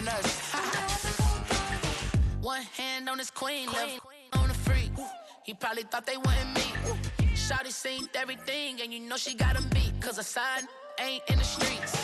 than us. One hand on his queen, left on the freak. He probably thought they wouldn't meet. Shawty seen everything, and you know she got him beat. Cause a side ain't in the streets.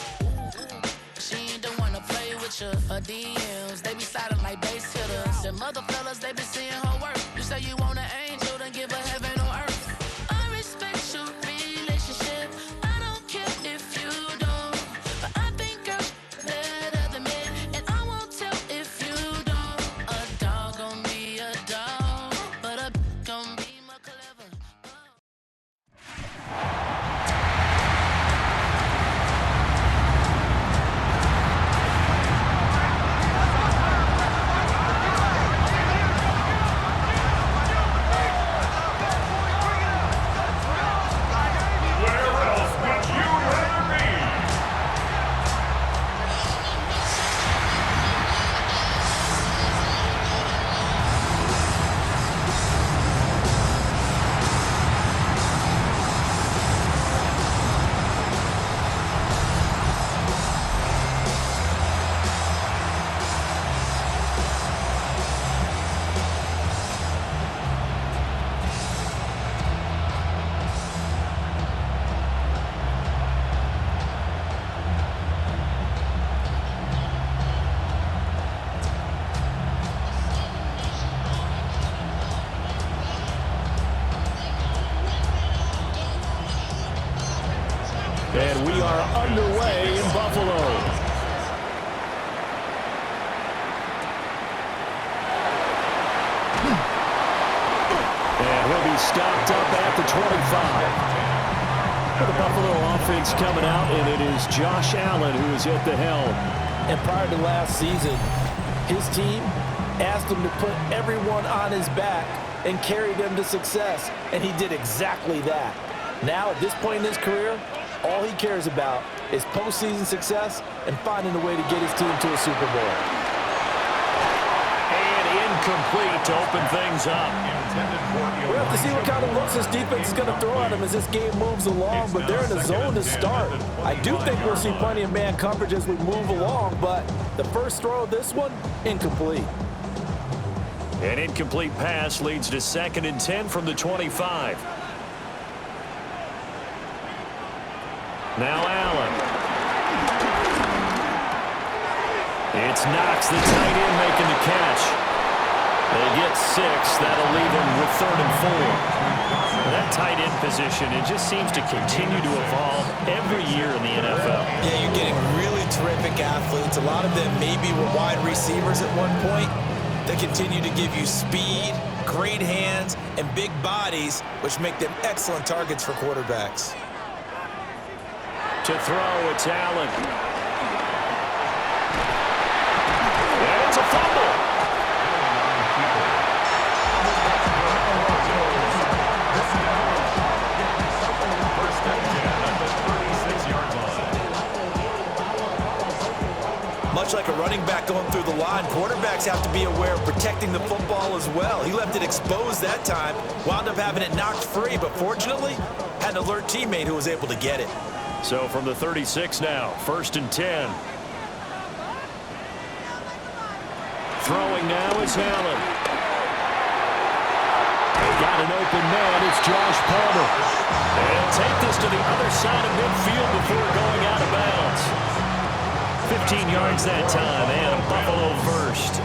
She ain't the one to play with you. Her DMs, they be sliding like base hitters. Them other fellas, they be seeing her work. You say you want an angel, then give her heaven or earth. I respect your relationship. I don't care if you don't. But I think girls better than men. And I won't tell if you don't. A dog gon' be a dog, but a gon' be more clever. And we are underway in Buffalo. And he'll be stopped up at the 25. For the Buffalo offense coming out, and it is Josh Allen who is at the helm. And prior to last season, his team asked him to put everyone on his back and carry them to success, and he did exactly that. Now, at this point in his career, all he cares about is postseason success and finding a way to get his team to a Super Bowl. And incomplete to open things up. We'll have to see what kind of looks this defense is going to throw at him as this game moves along, but they're in a zone to start. I do think we'll see plenty of man coverage as we move along, but the first throw of this one, incomplete. An incomplete pass leads to 2nd and 10 from the 25. Now Allen. It's Knox, the tight end, making the catch. They get 6. That'll leave them with 3rd and 4. That tight end position, it just seems to continue to evolve every year in the NFL. Yeah, you're getting really terrific athletes. A lot of them maybe were wide receivers at one point. They continue to give you speed, great hands, and big bodies, which make them excellent targets for quarterbacks. To throw, it's Allen. And it's a fumble. Much like a running back going through the line, quarterbacks have to be aware of protecting the football as well. He left it exposed that time, wound up having it knocked free, but fortunately, had an alert teammate who was able to get it. So from the 36 now, 1st and 10. Throwing now is Allen. Got an open man, it's Josh Palmer. And he'll take this to the other side of midfield before going out of bounds. 15 yards that time, and Buffalo first.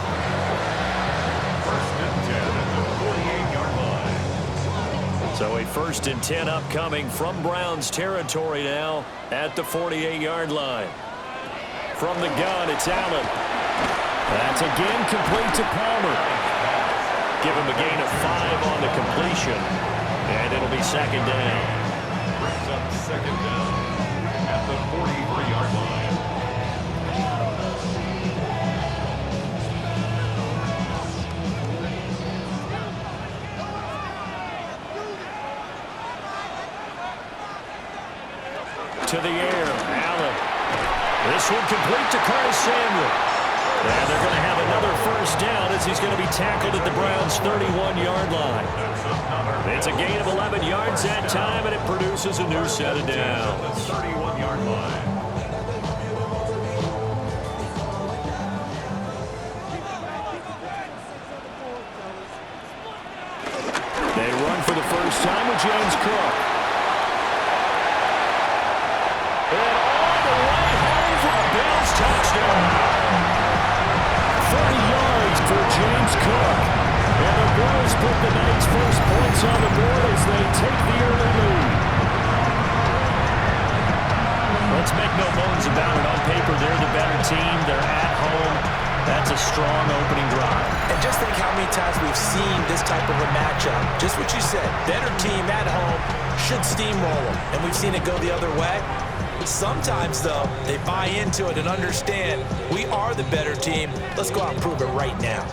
1st and 10 at the 48-yard line. So a 1st and 10 upcoming from Browns territory now at the 48-yard line. From the gun, it's Allen. That's again complete to Palmer. Give him a gain of 5 on the completion, and it'll be 2nd down. Brings up 2nd down at the 43-yard line. To the air, Allen. This one complete to Curtis Samuel. And they're going to have another 1st down as he's going to be tackled at the Browns' 31-yard line. It's a gain of 11 yards that time, and it produces a new set of downs. 31-yard line. James Cook. And all the way home for a Bills touchdown. 30 yards for James Cook. And the Bills put the night's first points on the board as they take the early lead. Let's make no bones about it. On paper, they're the better team. They're at home. That's a strong opening drive. And just think how many times we've seen this type of a matchup. Just what you said, better team at home should steamroll them. And we've seen it go the other way. Sometimes, though, they buy into it and understand we are the better team. Let's go out and prove it right now.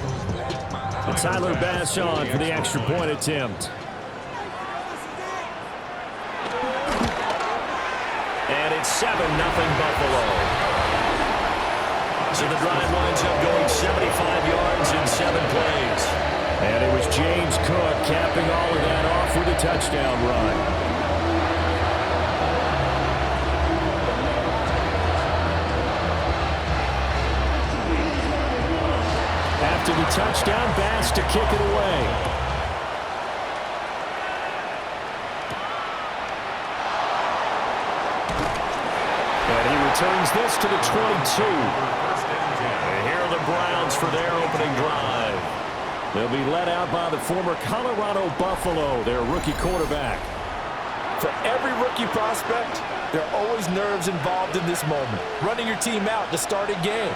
And Tyler Bass on for the extra point attempt. And it's 7-0 Buffalo. So the drive winds up going 75 yards in 7 plays. And it was James Cook capping all of that off with a touchdown run. After the touchdown, Bass to kick it away. And he returns this to the 22. And here are the Browns for their opening drive. They'll be led out by the former Colorado Buffalo, their rookie quarterback. For every rookie prospect, there are always nerves involved in this moment. Running your team out to start a game.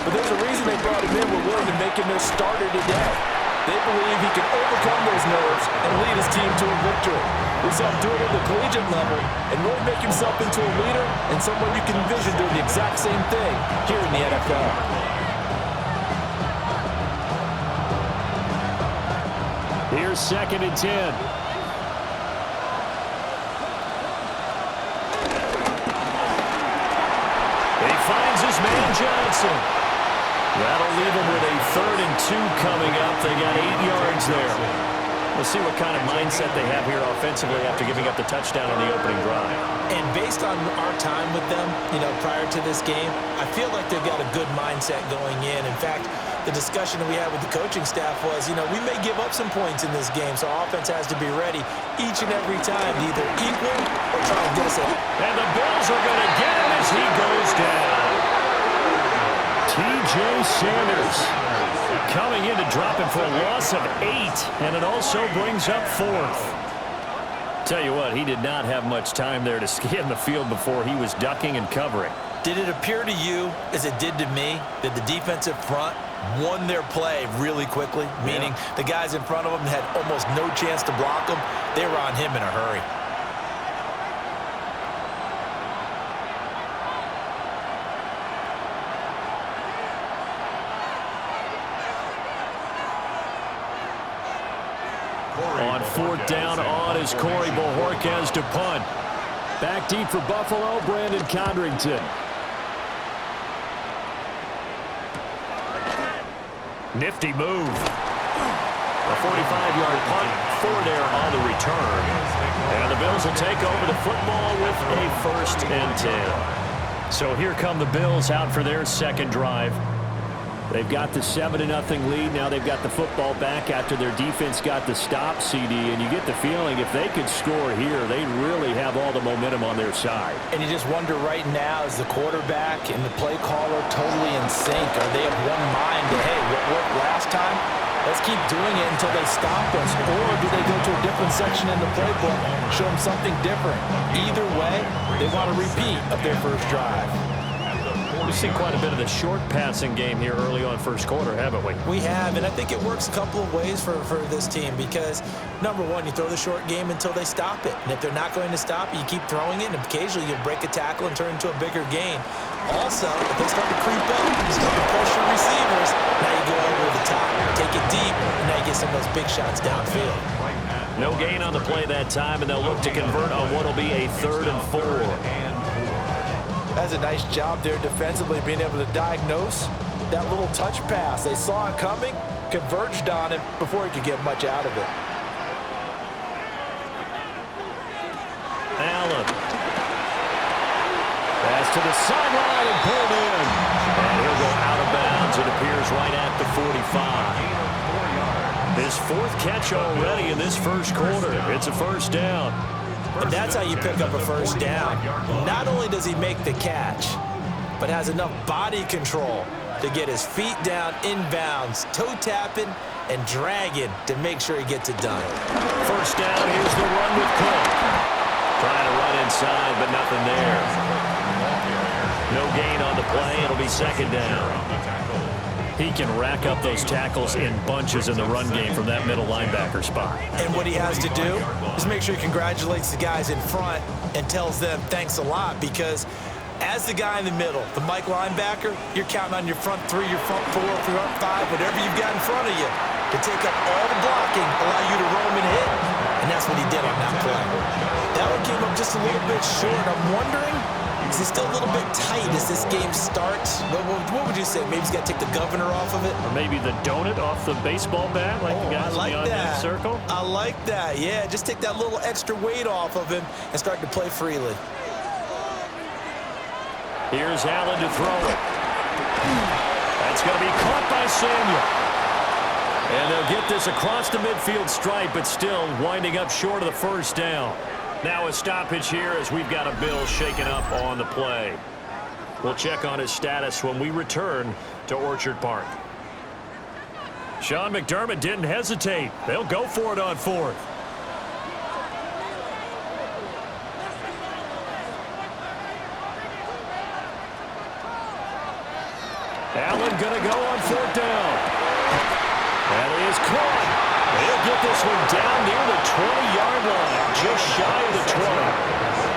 But there's a reason they brought him in. We're willing to make him their starter today. They believe he can overcome those nerves and lead his team to a victory. We saw him do it at the collegiate level and really make himself into a leader and someone you can envision doing the exact same thing here in the NFL. Here's 2nd and 10. Finds his man Johnson. That'll leave him with a 3rd and 2 coming up. They got 8 yards there. We'll see what kind of mindset they have here offensively after giving up the touchdown on the opening drive. And based on our time with them, prior to this game, I feel like they've got a good mindset going in. In fact, the discussion that we had with the coaching staff was, we may give up some points in this game, so our offense has to be ready each and every time to either equal or try and get us in. And the Bills are going to get him as he goes down. T.J. Sanders coming in to drop him for a loss of 8, and it also brings up 4th. Tell you what, he did not have much time there to scan the field before he was ducking and covering. Did it appear to you, as it did to me, that the defensive front won their play really quickly? Meaning the guys in front of them had almost no chance to block him. They were on him in a hurry. On 4th down, on is Corey Bojorquez to punt. Back deep for Buffalo, Brandon Condrington. Nifty move. A 45-yard punt, 4 there on the return. And the Bills will take over the football with a 1st and 10. So here come the Bills out for their 2nd drive. They've got the 7-0 lead. Now they've got the football back after their defense got the stop, CD. And you get the feeling if they could score here, they really have all the momentum on their side. And you just wonder right now, is the quarterback and the play caller totally in sync? Are they of one mind to, hey, what worked last time? Let's keep doing it until they stop us. Or do they go to a different section in the playbook, show them something different? Either way, they want a repeat of their first drive. We've seen quite a bit of the short passing game here early on first quarter, haven't we? We have, and I think it works a couple of ways for this team because, number one, you throw the short game until they stop it. And if they're not going to stop it, you keep throwing it, and occasionally you'll break a tackle and turn into a bigger gain. Also, if they start to creep up, you start to pressure receivers, now you go over the top, take it deep, and now you get some of those big shots downfield. No gain on the play that time, and they'll look to convert on what will be a 3rd and 4. That's a nice job there defensively, being able to diagnose that little touch pass. They saw it coming, converged on it before he could get much out of it. Allen. Pass to the sideline and pulled in. And he'll go out of bounds. It appears right at the 45. His fourth catch already in this first quarter. It's a first down. And that's how you pick up a first down. Not only does he make the catch, but has enough body control to get his feet down inbounds, toe tapping and dragging to make sure he gets it done. First down, here's the run with Cook. Trying to run inside, but nothing there. No gain on the play. It'll be second down. He can rack up those tackles in bunches in the run game from that middle linebacker spot. And what he has to do is make sure he congratulates the guys in front and tells them thanks a lot, because as the guy in the middle, the Mike linebacker, you're counting on your front three, your front four, your front five, whatever you've got in front of you to take up all the blocking, allow you to roam and hit. And that's what he did on that play. That one came up just a little bit short. I'm wondering, is he still a little bit tight as this game starts? What would you say? Maybe he's got to take the governor off of it? Or maybe the donut off the baseball bat, like the guys beyond that circle? I like that. Yeah, just take that little extra weight off of him and start to play freely. Here's Allen to throw it. That's going to be caught by Samuel. And they'll get this across the midfield stripe, but still winding up short of the first down. Now a stoppage here as we've got a Bill shaken up on the play. We'll check on his status when we return to Orchard Park. Sean McDermott didn't hesitate. They'll go for it on fourth. Allen going to go on fourth down. And he is caught. He'll get this one down near the 20-yard line, just shy of the 20.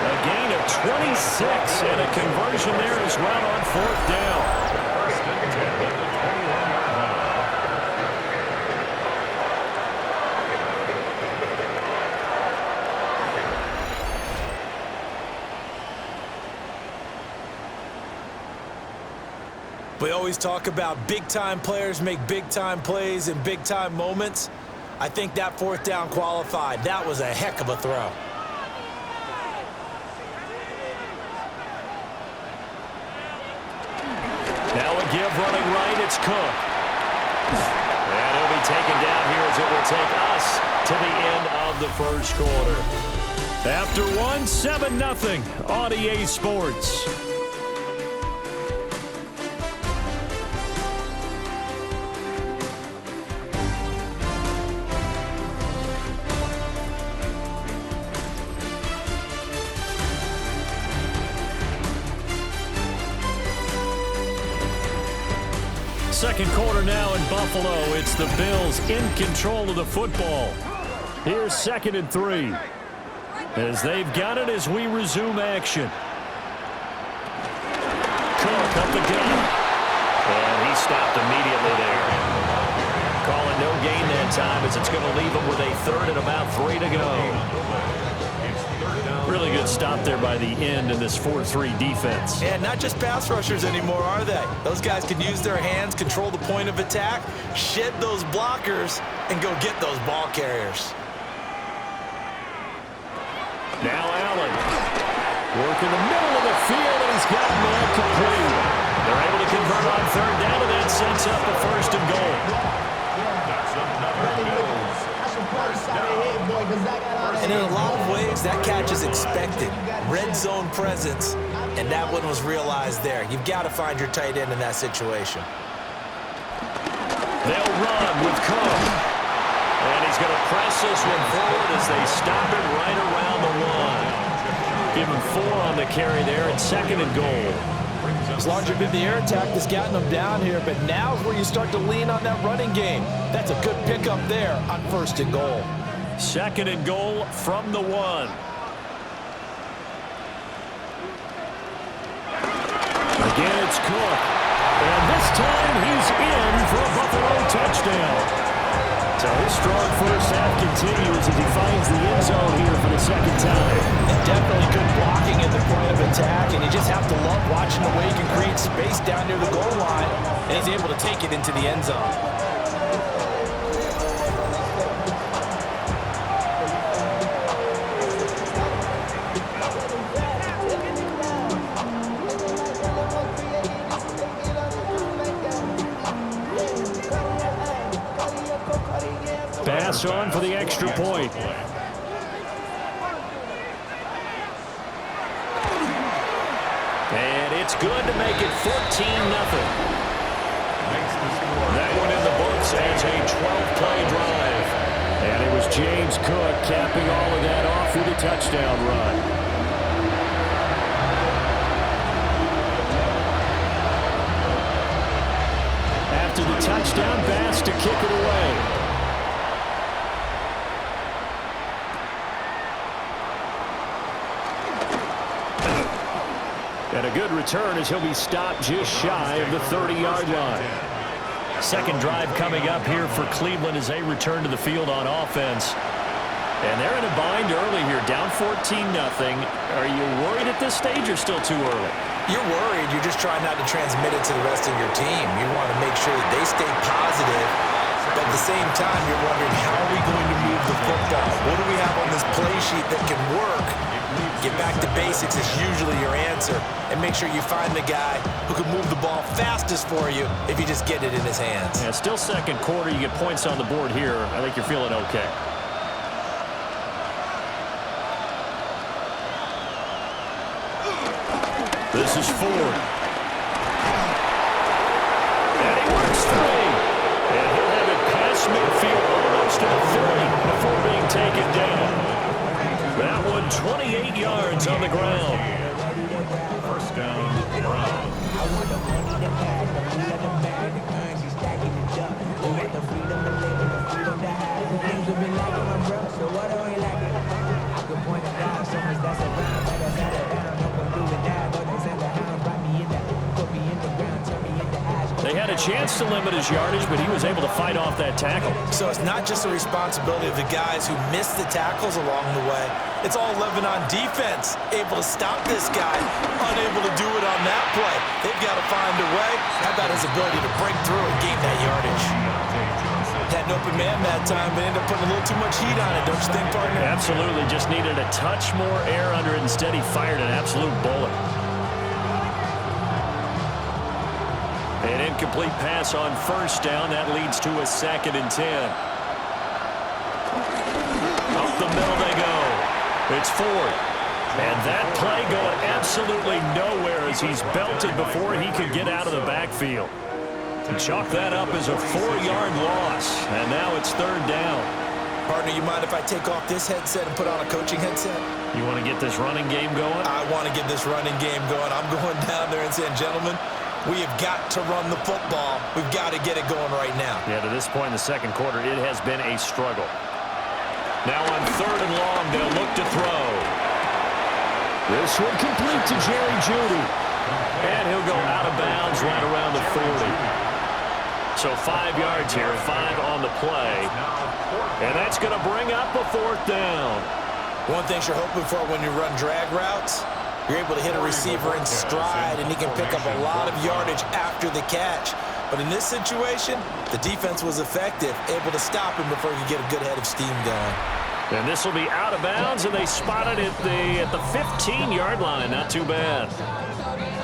A gain of 26 and a conversion there as well on fourth down. We always talk about big-time players make big-time plays in big-time moments. I think that fourth down qualified. That was a heck of a throw. Now a give running right. It's Cook. And he'll be taken down here as it will take us to the end of the first quarter. After one, 7-0 on EA Sports. Second quarter now in Buffalo. It's the Bills in control of the football. Here's 2nd and 3. As they've got it as we resume action. Cook up the gut. And he stopped immediately there. Calling no gain that time as it's going to leave him with a third and about 3 to go. Really good stop there by the end in this 4-3 defense. And not just pass rushers anymore, are they? Those guys can use their hands, control the point of attack, shed those blockers, and go get those ball carriers. Now Allen. Work in the middle of the field, and he's got man complete. They're able to convert on third down, and that sets up a 1st and goal. And in a lot of ways, that catch is expected. Red zone presence, and that one was realized there. You've got to find your tight end in that situation. They'll run with Cook. And he's going to press this one forward as they stop it right around the 1. Give him 4 on the carry there at 2nd and goal. As larger been the air attack that's gotten them down here, but now is where you start to lean on that running game. That's a good pickup there on 1st and goal. 2nd and goal from the 1. Again, it's Cook. And this time he's in for a Buffalo touchdown. So his strong first half continues as he finds the end zone here for the 2nd time. And definitely good blocking at the point of attack, and you just have to love watching the way he can create space down near the goal line, and he's able to take it into the end zone. pass on for the extra point. And it's good to make it 14-0. That one in the books as a 12-play drive. And it was James Cook capping all of that off with a touchdown run. After the touchdown, Bass to kick it away. And a good return as he'll be stopped just shy of the 30-yard line. Second drive coming up here for Cleveland as they return to the field on offense. And they're in a bind early here, down 14-0. Are you worried at this stage or still too early? You're worried. You're just trying not to transmit it to the rest of your team. You want to make sure that they stay positive. But at the same time, you're wondering, how are we going to move the football? What do we have on this play sheet that can work? Get back to basics is usually your answer. And make sure you find the guy who can move the ball fastest for you if you just get it in his hands. Yeah, still second quarter. You get points on the board here. I think you're feeling okay. This is Ford. And he works three. And he'll have it past midfield almost to the 30 before being taken down. That one 28 yards on the ground. First down, Brown. They had a chance to limit his yardage, but he was able to fight off that tackle. So it's not just the responsibility of the guys who missed the tackles along the way. It's all living on defense, able to stop this guy, unable to do it on that play. They've got to find a way. How about his ability to break through and gain that yardage? Had an open man that time, but ended up putting a little too much heat on it, don't you think, partner? Absolutely. Just needed a touch more air under it. Instead, he fired an absolute bullet. An incomplete pass on first down. That leads to a 2nd and 10. Up the middle they go. It's Ford. And that play going absolutely nowhere as he's belted before he could get out of the backfield. To chalk that up as a 4-yard loss. And now it's 3rd down. Partner, you mind if I take off this headset and put on a coaching headset? You want to get this running game going? I want to get this running game going. I'm going down there and saying, gentlemen, we have got to run the football. We've got to get it going right now. Yeah, to this point in the second quarter, it has been a struggle. Now on 3rd and long, they'll look to throw. This one complete to Jerry Jeudy. And he'll go out of bounds right around the 40. So 5 yards here, 5 on the play. And that's going to bring up a 4th down. One thing you're hoping for when you run drag routes, you're able to hit a receiver in stride, and he can pick up a lot of yardage after the catch. But in this situation, the defense was effective, able to stop him before he could get a good head of steam going. And this will be out of bounds, and they spotted it at the 15-yard line. Not too bad.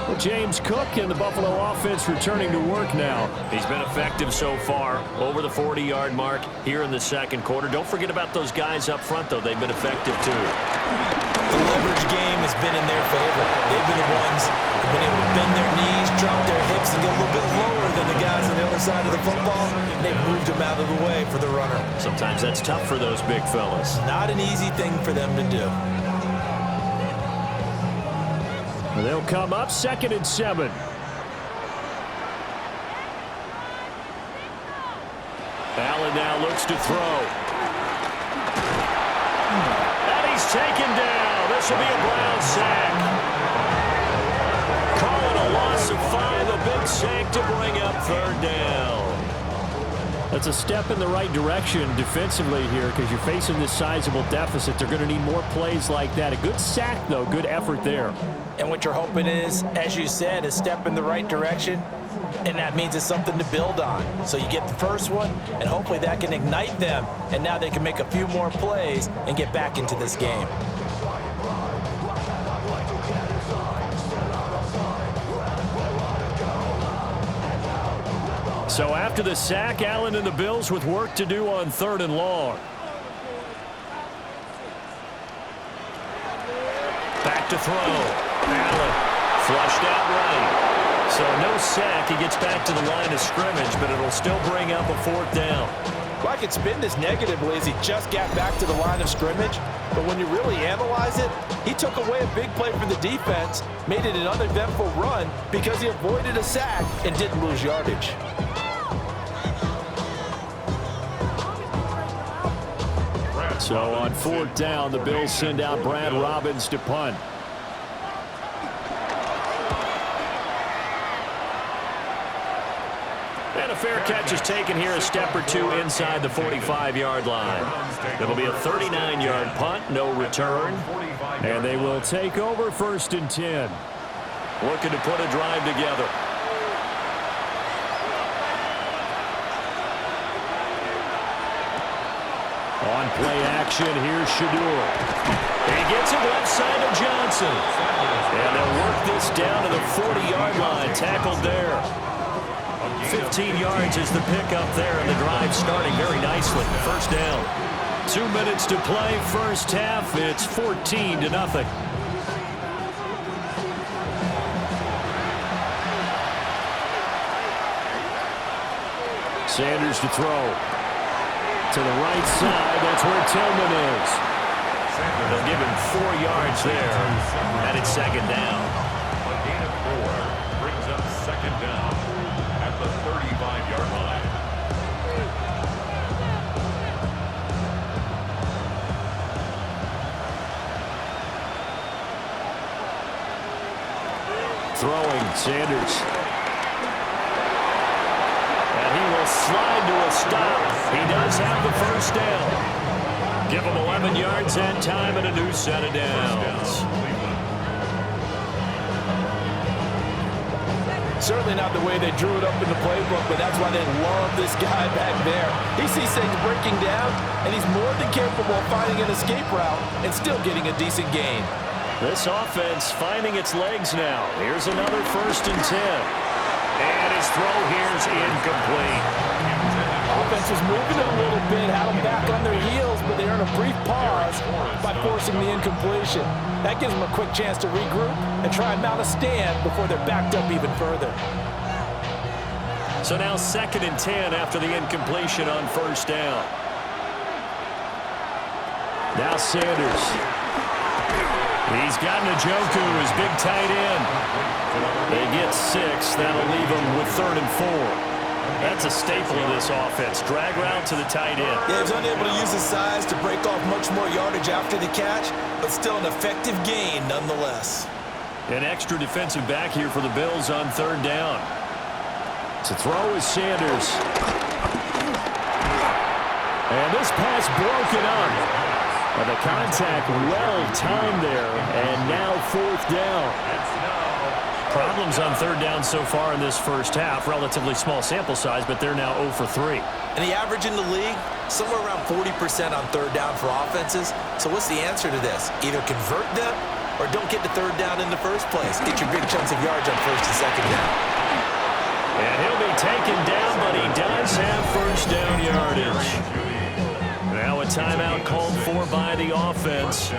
Well, James Cook and the Buffalo offense returning to work now. He's been effective so far, over the 40-yard mark here in the second quarter. Don't forget about those guys up front, though. They've been effective, too. The leverage game has been in their favor. They've been the ones who've been able to bend their knees, drop their hips, and get a little bit lower than the guys on the other side of the football, and they've moved them out of the way for the runner. Sometimes that's tough for those big fellas. Not an easy thing for them to do. They'll come up 2nd and 7. Allen now looks to throw. And he's taken down. This will be a Brown sack. Calling a loss of 5, a big sack to bring up 3rd down. That's a step in the right direction defensively here because you're facing this sizable deficit. They're going to need more plays like that. A good sack, though. Good effort there. And what you're hoping is, as you said, a step in the right direction, and that means it's something to build on. So you get the first one, and hopefully that can ignite them, and now they can make a few more plays and get back into this game. So after the sack, Allen and the Bills with work to do on 3rd and long. Back to throw. Allen flushed out right. So no sack. He gets back to the line of scrimmage, but it'll still bring up a 4th down. Well, I could spin this negatively as he just got back to the line of scrimmage. But when you really analyze it, he took away a big play for the defense, made it an uneventful run because he avoided a sack and didn't lose yardage. So on 4th down, the Bills send out Brad Robbins to punt. And a fair catch is taken here, a step or two inside the 45-yard line. It'll be a 39-yard punt, no return. And they will take over 1st and 10. Looking to put a drive together. On play action, here's Shadur. He gets it left side of Johnson. And they'll work this down to the 40-yard line, tackled there. 15 yards is the pickup there, and the drive starting very nicely. 1st down. 2 minutes to play, first half. It's 14-0. Sanders to throw. To the right side, that's where Tillman is. They'll give him 4 yards there, and it's 2nd down. A gain of 4 brings up 2nd down at the 35-yard line. Throwing, Sanders. And he will slide to a stop. He does have the 1st down. Give him 11 yards that time and a new set of downs. Certainly not the way they drew it up in the playbook, but that's why they love this guy back there. He sees things breaking down, and he's more than capable of finding an escape route and still getting a decent gain. This offense finding its legs now. Here's another 1st and 10. And his throw here's incomplete. Offense was moving it a little bit, had them back on their heels, but they earned a brief pause by forcing the incompletion. That gives them a quick chance to regroup and try and mount a stand before they're backed up even further. So now 2nd and 10 after the incompletion on 1st down. Now Sanders. He's got Njoku, his big tight end. They get 6. That'll leave them with 3rd and 4. That's a staple of this offense. Drag route to the tight end. Yeah, he's unable to use his size to break off much more yardage after the catch, but still an effective gain nonetheless. An extra defensive back here for the Bills on 3rd down. To throw is Sanders. And this pass broken up. And the contact well timed there, and now 4th down. Problems on 3rd down so far in this first half. Relatively small sample size, but they're now 0 for 3. And the average in the league, somewhere around 40% on 3rd down for offenses. So what's the answer to this? Either convert them or don't get to 3rd down in the first place. Get your big chunks of yards on 1st and 2nd down. And he'll be taken down, but he does have 1st down yardage. Now a timeout called for by the offense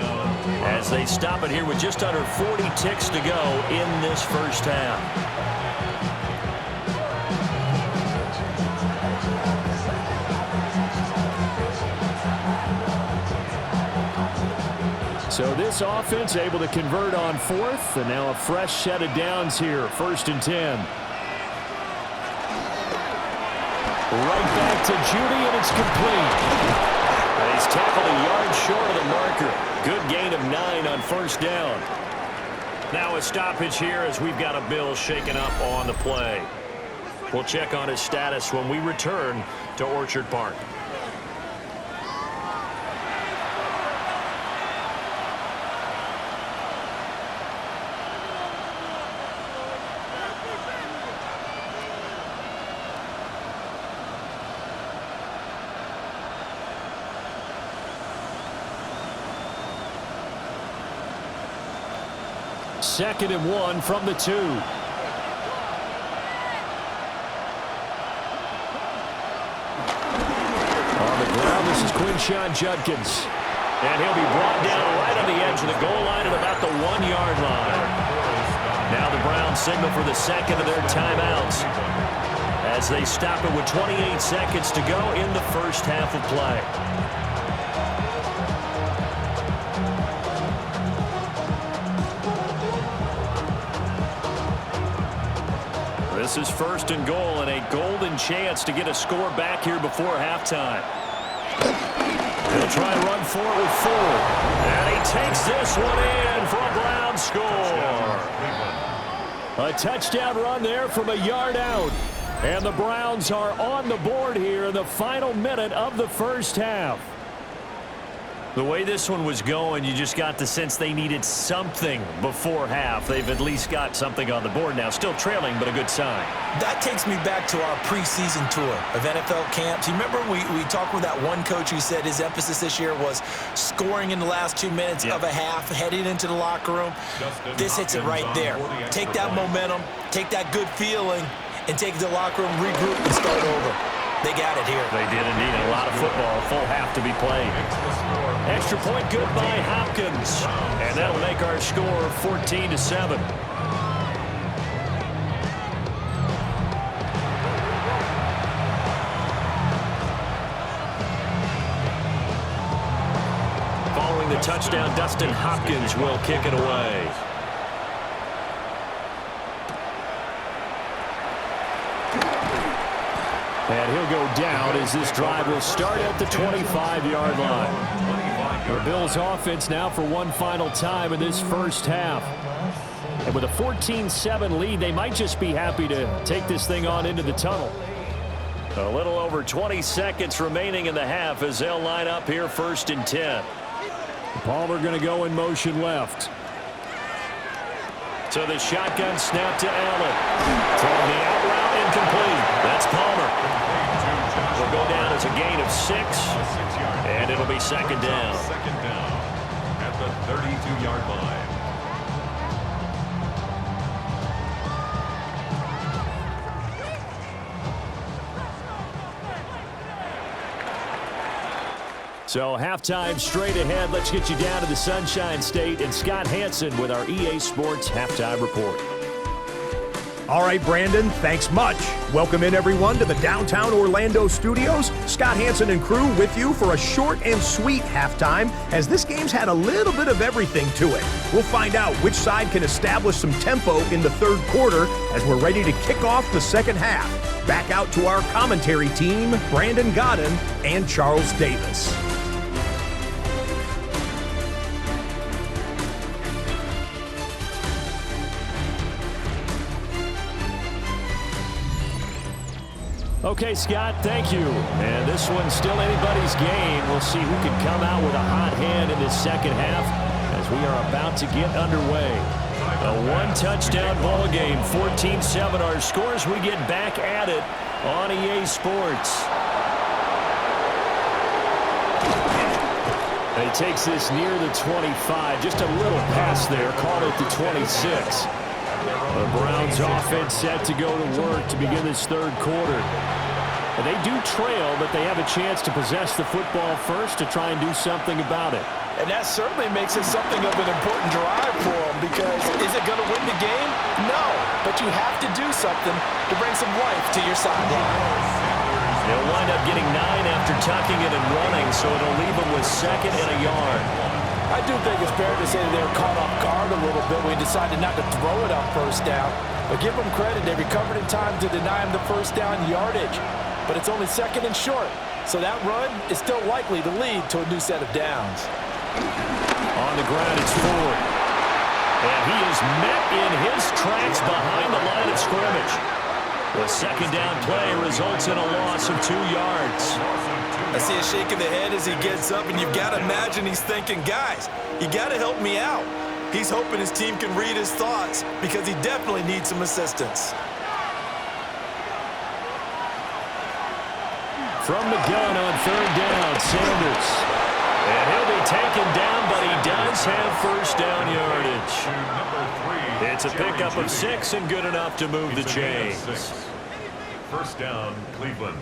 as they stop it here with just under 40 ticks to go in this first half. So this offense able to convert on 4th, and now a fresh set of downs here, 1st and 10. Right back to Judy, and it's complete. And he's tackled a yard short of the marker. Good gain of 9 on 1st down. Now a stoppage here as we've got a Bill shaken up on the play. We'll check on his status when we return to Orchard Park. Second and 1 from the 2. This is Quinshon Judkins. And he'll be brought down right on the edge of the goal line at about the 1-yard line. Now the Browns signal for the second of their timeouts as they stop it with 28 seconds to go in the first half of play. This is first and goal and a golden chance to get a score back here before halftime. He'll try and run for it with 4. And he takes this one in for a Browns score. A touchdown run there from a yard out. And the Browns are on the board here in the final minute of the first half. The way this one was going, you just got the sense they needed something before half. They've at least got something on the board now. Still trailing, but a good sign. That takes me back to our preseason tour of NFL camps. You remember we talked with that one coach who said his emphasis this year was scoring in the last 2 minutes of a half, heading into the locker room. This hits it right there. Take that momentum, take that good feeling, and take it to the locker room, regroup, and start over. They got it here. They did indeed. A lot of football, full half to be played. Extra point good by Hopkins. And that'll make our score 14-7. Following the touchdown, Dustin Hopkins will kick it away. And he'll go down as this drive will start at the 25-yard line. The Bills offense now for one final time in this first half. And with a 14-7 lead, they might just be happy to take this thing on into the tunnel. A little over 20 seconds remaining in the half as they'll line up here first and 10. Palmer going to go in motion left. So the shotgun snap to Allen. Throwing the out route incomplete. That's Palmer. Will go down as a gain of 6. And it'll be second down. Second down at the 32-yard line. So halftime straight ahead. Let's get you down to the Sunshine State and Scott Hansen with our EA Sports Halftime Report. All right, Brandon, thanks much. Welcome in, everyone, to the downtown Orlando studios. Scott Hansen and crew with you for a short and sweet halftime, as this game's had a little bit of everything to it. We'll find out which side can establish some tempo in the third quarter as we're ready to kick off the second half. Back out to our commentary team, Brandon Godden and Charles Davis. Okay, Scott, thank you. And this one's still anybody's game. We'll see who can come out with a hot hand in this second half as we are about to get underway. A one-touchdown ball game, 14-7 our scores. We get back at it on EA Sports. He takes this near the 25, just a little pass there, caught at the 26. The Browns offense set to go to work to begin this third quarter. And they do trail, but they have a chance to possess the football first to try and do something about it. And that certainly makes it something of an important drive for them, because is it going to win the game? No, but you have to do something to bring some life to your sideline. They'll wind up getting 9 after tucking it and running, so it'll leave them with second and a yard. I do think it's fair to say that they were caught off guard a little bit when we decided not to throw it on first down. But give them credit, they recovered in time to deny them the first down yardage. But it's only second and short, so that run is still likely to lead to a new set of downs. On the ground, it's Ford. And he is met in his tracks behind the line of scrimmage. The second down play results in a loss of 2 yards. I see a shake of the head as he gets up, and you've got to imagine he's thinking, guys, you got to help me out. He's hoping his team can read his thoughts because he definitely needs some assistance. From the gun on third down, Sanders. And he'll be taken down, but he does have first down yardage. It's a pickup of 6 and good enough to move the chains. First down, Cleveland.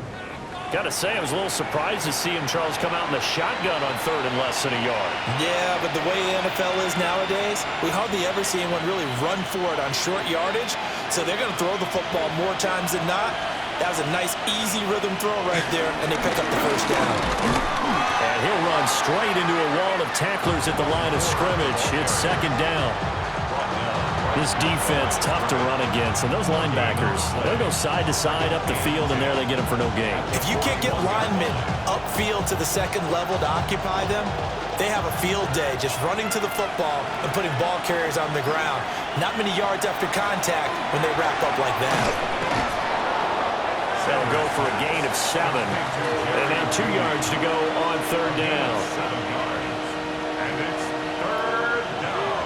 Got to say, I was a little surprised to see him, Charles, come out in the shotgun on third and less than a yard. Yeah, but the way the NFL is nowadays, we hardly ever see anyone really run for it on short yardage. So they're going to throw the football more times than not. That was a nice, easy rhythm throw right there, and they pick up the first down. And he'll run straight into a wall of tacklers at the line of scrimmage. It's second down. This defense, tough to run against. And those linebackers, they'll go side to side up the field, and there they get them for no gain. If you can't get linemen upfield to the second level to occupy them, they have a field day just running to the football and putting ball carriers on the ground. Not many yards after contact when they wrap up like that. They'll go for a gain of 7. And now 2 yards to go on third down. 7 yards. And it's third down.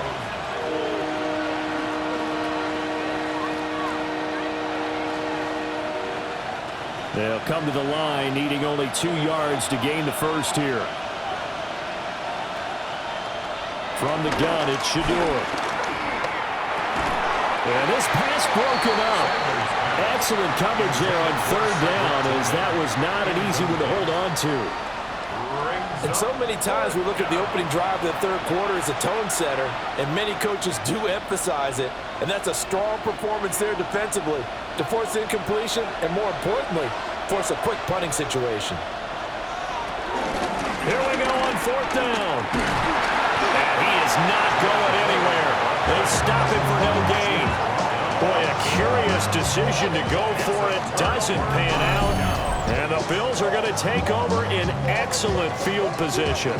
They'll come to the line, needing only 2 yards to gain the first here. From the gun, it's Shador. And this pass broken up. Excellent coverage there on third down, as that was not an easy one to hold on to. And so many times we look at the opening drive of the third quarter as a tone setter, and many coaches do emphasize it. And that's a strong performance there defensively to force incompletion and, more importantly, force a quick punting situation. Here we go on fourth down. And he is not going anywhere. They stop him for no gain. Boy, a curious decision to go for it. Doesn't pan out. And the Bills are going to take over in excellent field position.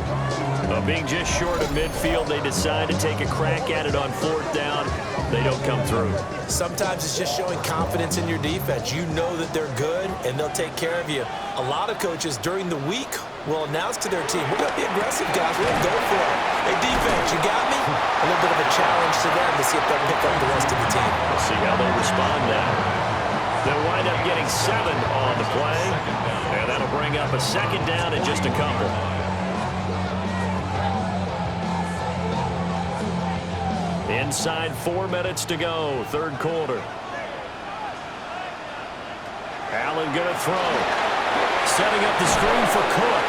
Being just short of midfield, they decide to take a crack at it on fourth down. They don't come through. Sometimes it's just showing confidence in your defense. You know that they're good, and they'll take care of you. A lot of coaches during the week will announce to their team, we're going to be aggressive, guys. We're going to go for it. Hey, defense, you got me? A little bit of a challenge to them to see if they'll pick up the rest of the team. We'll see how they respond now. They'll wind up getting 7 on the play, and that'll bring up a second down in just a couple. Inside 4 minutes to go, third quarter. Allen going to throw. Setting up the screen for Cook.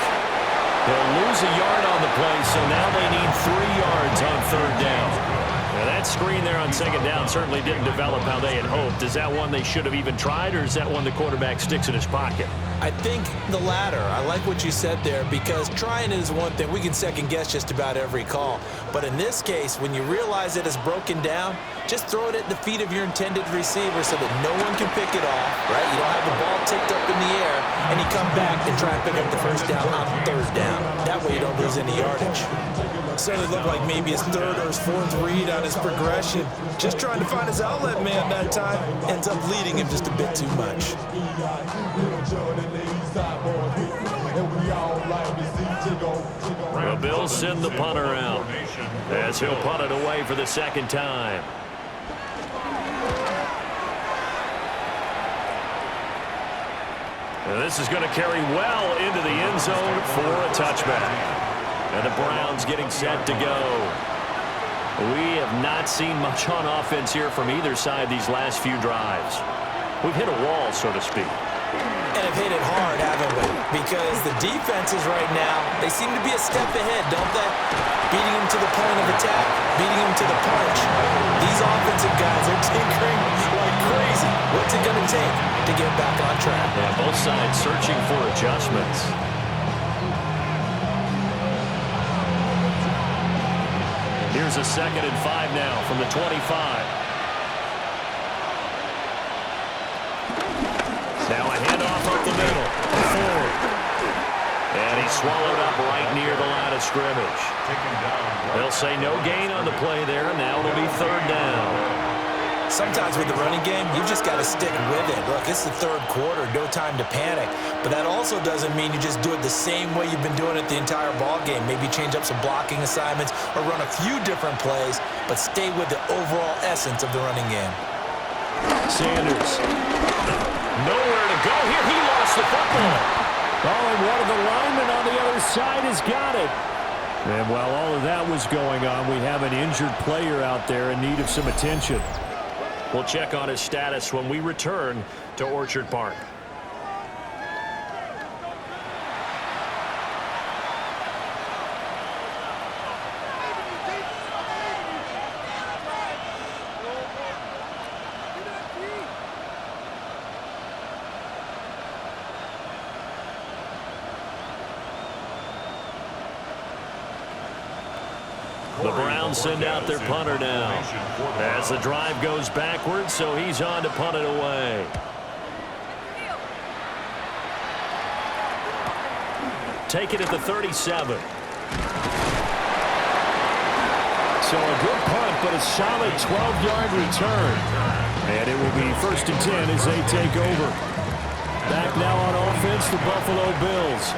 They'll lose a yard on the play, so now they need 3 yards on third down. Now that screen there on second down certainly didn't develop how they had hoped. Is that one they should have even tried, or is that one the quarterback sticks in his pocket? I think the latter. I like what you said there, because trying is one thing. We can second guess just about every call. But in this case, when you realize it is broken down, just throw it at the feet of your intended receiver so that no one can pick it off, right? You don't have the ball tipped up in the air, and you come back and try and pick up the first down on third down. That way you don't lose any yardage. Certainly looked like maybe his third or his fourth read on his progression. Just trying to find his outlet man that time. Ends up leading him just a bit too much. The Bills send the punter out as he'll punt it away for the second time. And this is going to carry well into the end zone for a touchback. And the Browns getting set to go. We have not seen much on offense here from either side these last few drives. We've hit a wall, so to speak. And have hit it hard, haven't we? Because the defenses right now, they seem to be a step ahead, don't they? Beating them to the point of attack, beating them to the punch. These offensive guys are tinkering like crazy. What's it going to take to get back on track? Yeah, both sides searching for adjustments. Here's a 2nd and 5 now from the 25. Now a handoff up the middle. Forward. And he's swallowed up right near the line of scrimmage. They'll say no gain on the play there. Now it'll be third down. Sometimes with the running game, you've just got to stick with it. Look, it's the third quarter, no time to panic. But that also doesn't mean you just do it the same way you've been doing it the entire ball game. Maybe change up some blocking assignments or run a few different plays, but stay with the overall essence of the running game. Sanders. Nowhere to go here. He lost the football. Oh, and one of the linemen on the other side has got it. And while all of that was going on, we have an injured player out there in need of some attention. We'll check on his status when we return to Orchard Park. The Browns send out their punter now. As the drive goes backwards, so he's on to punt it away. Take it at the 37. So a good punt, but a solid 12-yard return. And it will be 1st and 10 as they take over. Back now on offense, the Buffalo Bills.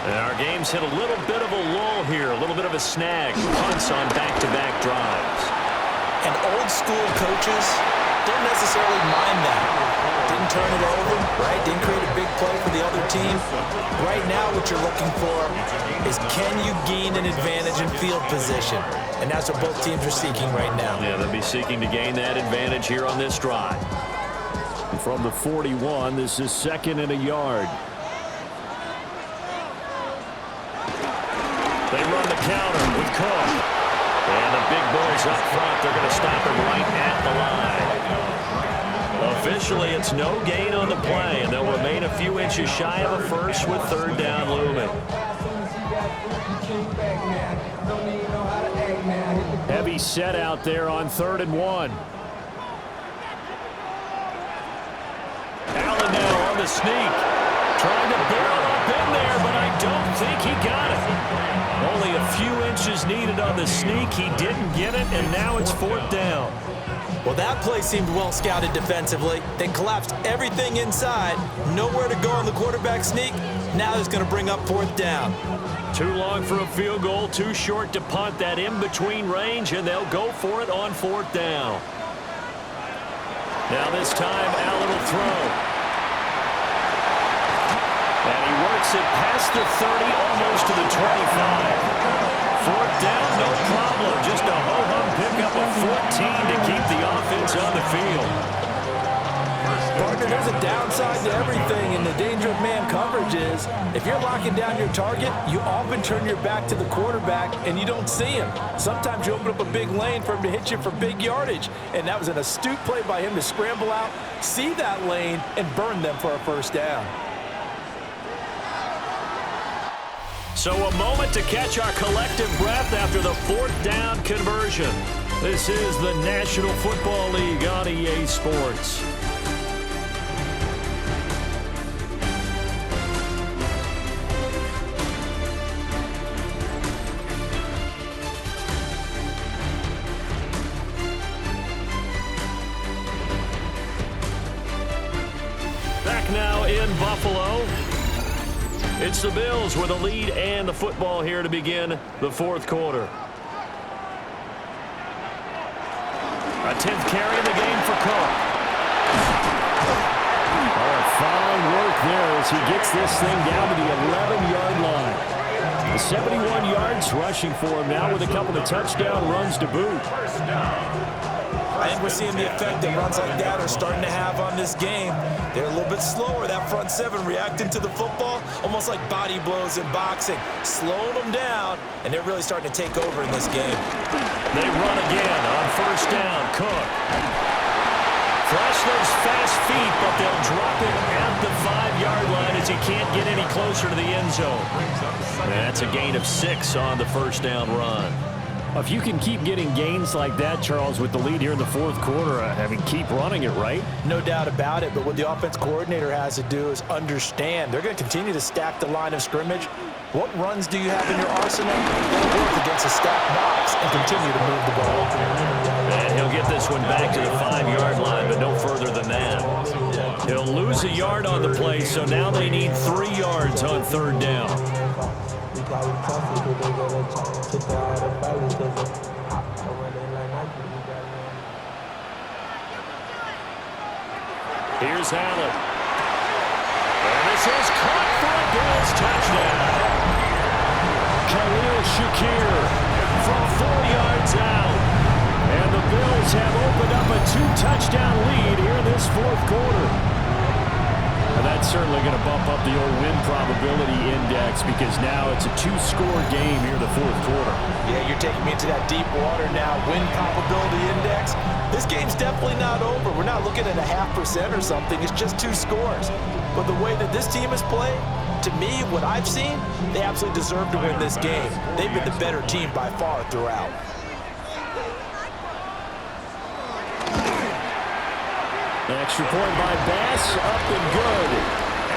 And our game's hit a little bit of a lull here, a little bit of a snag. Punts on back-to-back drives. And old school coaches don't necessarily mind that. Didn't turn it over, right? Didn't create a big play for the other team. Right now what you're looking for is can you gain an advantage in field position? And that's what both teams are seeking right now. Yeah, they'll be seeking to gain that advantage here on this drive. And from the 41, this is 2nd and a yard. They run the counter with Cook. And the big boys up front, they're going to stop him right at the line. Officially, it's no gain on the play, and they'll remain a few inches shy of a first with 3rd down looming. Heavy set out there on 3rd and 1. Allen now on the sneak. Trying to barrel up in there, but I don't think he got it. Only a few inches needed on the sneak. He didn't get it, and now it's 4th down. Well, that play seemed well scouted defensively. They collapsed everything inside. Nowhere to go on the quarterback sneak. Now it's going to bring up 4th down. Too long for a field goal, too short to punt. That in-between range, and they'll go for it on 4th down. Now this time, Allen will throw. And he works it past the 30, almost to the 25. 4th down, no problem. Just a ho-hum pickup of 14 to keep the offense on the field. Partner, there's a downside to everything, and the danger of man coverage is if you're locking down your target, you often turn your back to the quarterback and you don't see him. Sometimes you open up a big lane for him to hit you for big yardage, and that was an astute play by him to scramble out, see that lane, and burn them for a 1st down. So a moment to catch our collective breath after the 4th down conversion. This is the National Football League on EA Sports. Back now in Buffalo. It's the Bills with a lead and the football here to begin the 4th quarter. A 10th carry in the game for Cook. Oh, fine work there as he gets this thing down to the 11-yard line. The 71 yards rushing for him now with a couple of touchdown runs to boot. I think we're seeing the effect that runs like that are starting to have on this game. They're a little bit slower, that front 7 reacting to the football, almost like body blows in boxing, slowing them down, and they're really starting to take over in this game. They run again on 1st down. Cook. Flash those fast feet, but they'll drop him at the 5-yard line as he can't get any closer to the end zone. That's a gain of 6 on the 1st down run. If you can keep getting gains like that, Charles, with the lead here in the 4th quarter, I mean, keep running it, right? No doubt about it, but what the offense coordinator has to do is understand. They're going to continue to stack the line of scrimmage. What runs do you have in your arsenal? They'll work against a stacked box and continue to move the ball. And he'll get this one back to the 5-yard line, but no further than that. He'll lose a yard on the play, so now they need 3 yards on 3rd down. Here's Allen. And this is caught for a Bills touchdown. Khalil Shakir from 4 yards out. And the Bills have opened up a 2-touchdown lead here in this 4th quarter. And that's certainly going to bump up the old win probability index because now it's a 2-score game here in the 4th quarter. Yeah, you're taking me into that deep water now. Win probability index. This game's definitely not over. We're not looking at a 0.5% or something. It's just 2 scores. But the way that this team has played, to me, what I've seen, they absolutely deserve to win this game. They've been the better team by far throughout. An extra point by Bass, up and good.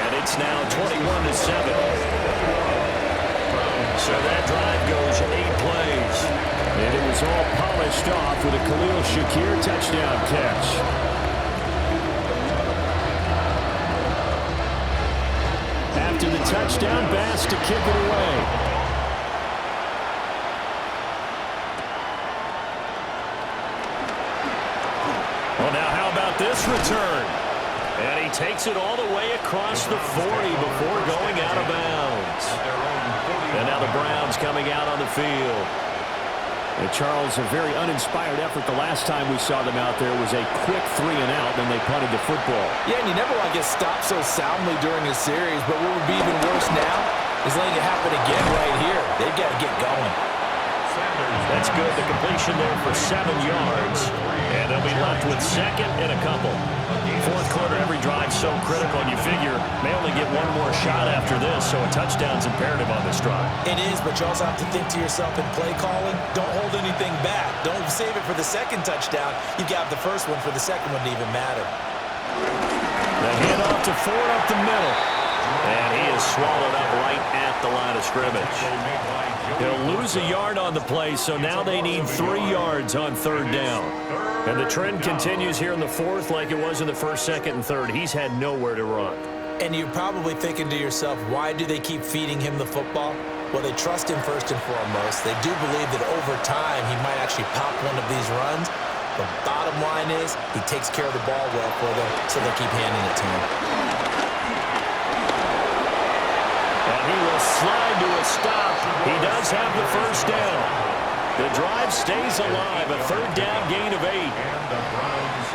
And it's now 21-7. So that drive goes 8 plays. And it was all polished off with a Khalil Shakir touchdown catch. After the touchdown, Bass to kick it away. Well, now how about this return? And he takes it all the way across the 40 before going out of bounds. And now the Browns coming out on the field. And Charles, a very uninspired effort the last time we saw them out there was a quick 3-and-out, then they punted the football. Yeah, and you never want to get stopped so soundly during a series, but what would be even worse now is letting it happen again right here. They've got to get going. That's good. The completion there for 7 yards. And they'll be left with second and a couple. Fourth quarter, every drive so critical, and you figure may only get one more shot after this, so a touchdown's imperative on this drive. It is, but you also have to think to yourself in play calling, don't hold anything back. Don't save it for the second touchdown. You've got the first one for the second one to even matter. The handoff to Ford up the middle. And he is swallowed up right at the line of scrimmage. He'll lose a yard on the play, so now they need 3 yards on third down. And the trend continues here in the fourth like it was in the first, second, and third. He's had nowhere to run. And you're probably thinking to yourself, why do they keep feeding him the football? Well, they trust him first and foremost. They do believe that over time he might actually pop one of these runs. The bottom line is he takes care of the ball well for them, so they'll keep handing it to him. And he will slide to a stop. He does have the first down. The drive stays alive. A third down gain of 8.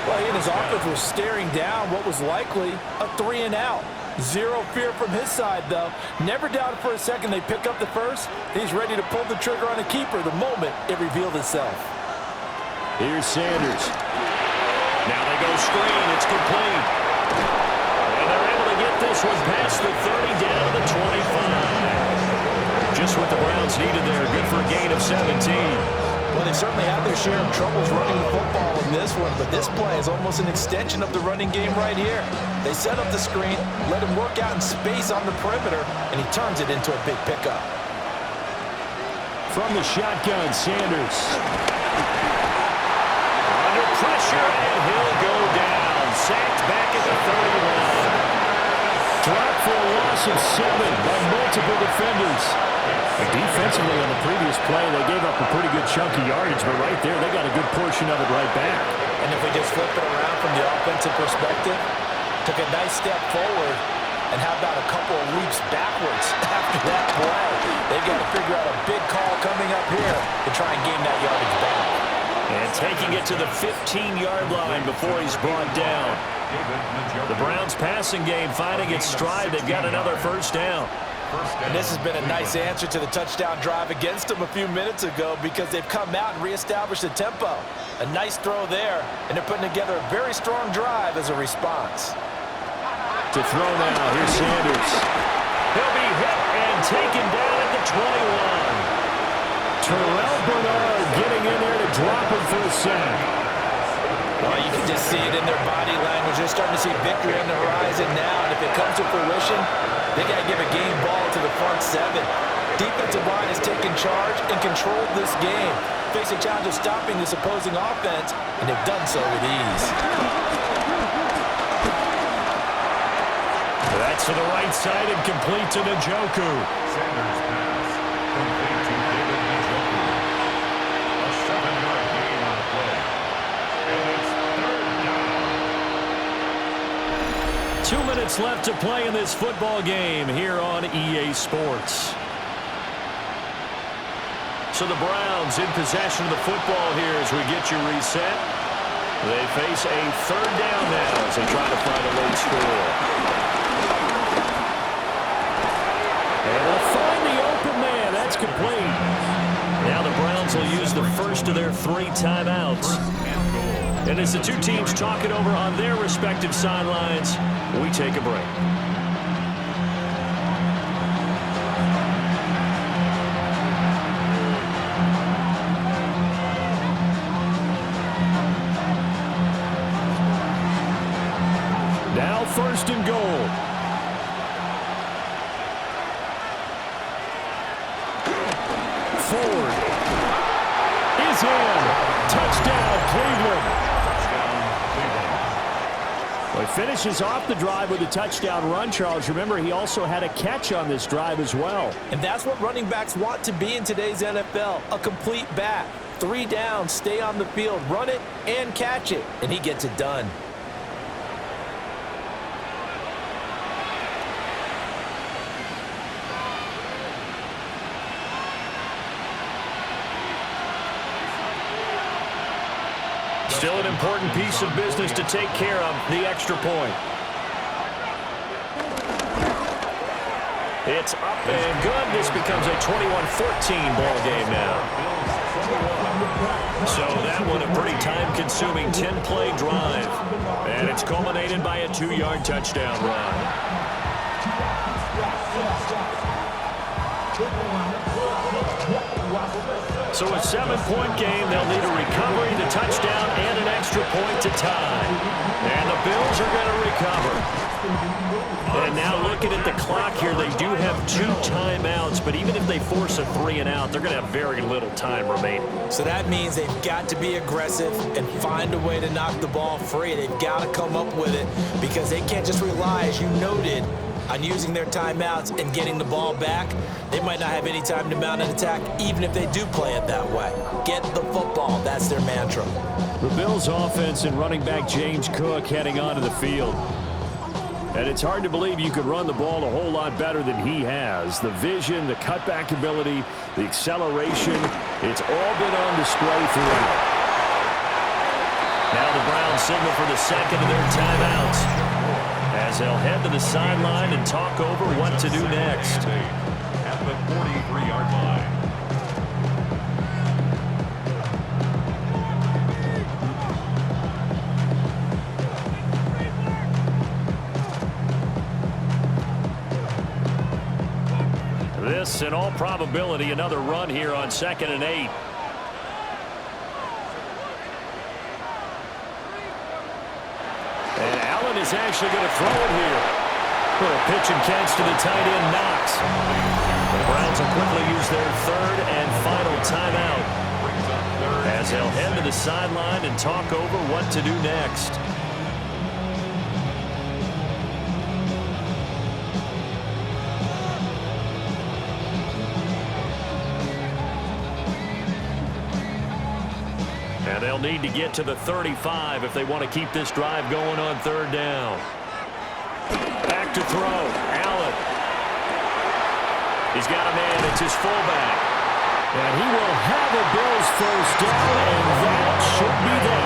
Well, he and his offense was staring down what was likely a 3-and-out. Zero fear from his side, though. Never doubted for a second they pick up the first. He's ready to pull the trigger on a keeper the moment it revealed itself. Here's Sanders. Now they go screen. It's complete. And they're able to get this one past the 30 down to the 25. Just what the Browns needed there. Good for a gain of 17. Well, they certainly had their share of troubles running the football in this one, but this play is almost an extension of the running game right here. They set up the screen, let him work out in space on the perimeter, and he turns it into a big pickup. From the shotgun, Sanders. Under pressure, and he'll go down. Sacked back at the 30 line. Dropped for a loss of 7 by multiple defenders. Defensively on the previous play, they gave up a pretty good chunk of yardage, but right there, they got a good portion of it right back. And if we just flip it around from the offensive perspective, took a nice step forward, and how about a couple of leaps backwards after that play? They've got to figure out a big call coming up here to try and gain that yardage back. And taking it to the 15-yard line before he's brought down. The Browns passing game finding its stride. They've got another first down. And this has been a nice answer to the touchdown drive against them a few minutes ago because they've come out and reestablished the tempo. A nice throw there, and they're putting together a very strong drive as a response. To throw now, here's Sanders. He'll be hit and taken down at the 21. Terrell Bernard getting in there to drop him for a sack. Well, you can just see it in their body language. They're starting to see victory on the horizon now, and if it comes to fruition, they got to give a game ball to the front 7. Defensive line has taken charge and controlled this game, facing challenge of stopping this opposing offense, and they've done so with ease. That's to the right side and complete to Njoku. Sanders pass complete to David Njoku. A 7-yard gain on the play. And it's third down. 2 minutes left to play in this football game here on EA Sports. So the Browns in possession of the football here as we get you reset. They face a third down now as they try to find a late score. And they'll find the open man. That's complete. Now the Browns will use the first of their 3 timeouts. And as the two teams talk it over on their respective sidelines, we take a break. forward. Is in. Touchdown, Cleveland. Well, he finishes off the drive with a touchdown run, Charles. Remember, he also had a catch on this drive as well. And that's what running backs want to be in today's NFL, a complete back. 3 down, stay on the field, run it, and catch it, and he gets it done. Still an important piece of business to take care of, the extra point. It's up and good. This becomes a 21-14 ball game now. So that one a pretty time-consuming 10-play drive. And it's culminated by a 2-yard touchdown run. So a 7-point game, they'll need a recovery, the touchdown, and an extra point to tie. And the Bills are going to recover. And now looking at the clock here, they do have 2 timeouts, but even if they force a 3-and-out, they're going to have very little time remaining. So that means they've got to be aggressive and find a way to knock the ball free. They've got to come up with it because they can't just rely, as you noted, on using their timeouts and getting the ball back. They might not have any time to mount an attack, even if they do play it that way. Get the football. That's their mantra. The Bills' offense and running back James Cook heading onto the field. And it's hard to believe you could run the ball a whole lot better than he has. The vision, the cutback ability, the acceleration, it's all been on display throughout. Now the Browns signal for the second of their timeouts, as they'll head to the sideline and talk over what to do next. At the 43-yard line. This, in all probability, another run here on 2nd and 8. And Allen is actually going to throw it here. For a pitch and catch to the tight end, Knox. The Browns will quickly use their 3rd and final timeout, as they'll head to the sideline and talk over what to do next. And they'll need to get to the 35 if they want to keep this drive going on 3rd down. Back to throw. Allen. He's got a man. It's his fullback. And he will have a Bills first down, and that should be that.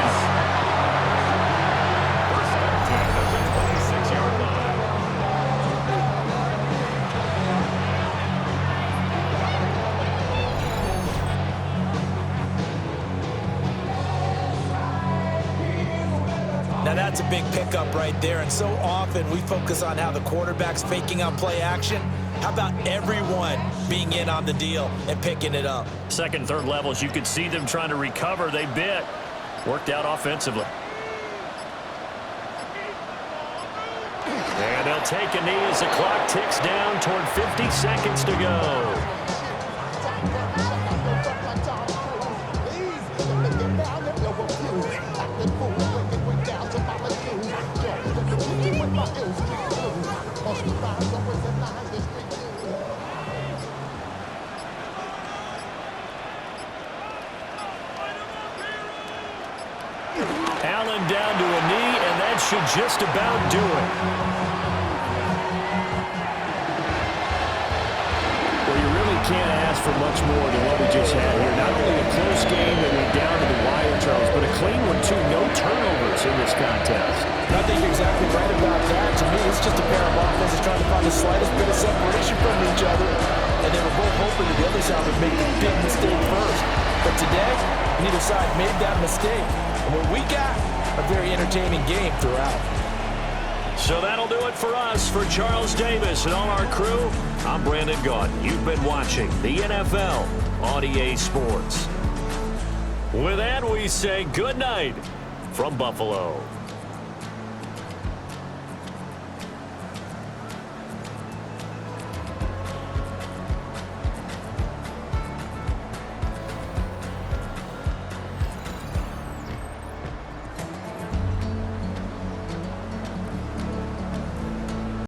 Now that's a big pickup right there, and so often we focus on how the quarterback's faking out play action. How about everyone being in on the deal and picking it up? 2nd, 3rd levels, you could see them trying to recover. They bit. Worked out offensively. And they'll take a knee as the clock ticks down toward 50 seconds to go. Allen down to a knee, and that should just about do it. Well, you really can't ask for much more than what we just had here. Not only a close game that went down to the wire, Charles, but a clean one, too. No turnovers in this contest. I think you're exactly right about that. To me, it's just a pair of offenses trying to find the slightest bit of separation from each other, and they were both hoping that the other side would make the big mistake first. But today, neither side made that mistake. And what we got, a very entertaining game throughout. So that'll do it for us. For Charles Davis and all our crew, I'm Brandon Gaudin. You've been watching the NFL on EA Sports. With that, we say good night from Buffalo.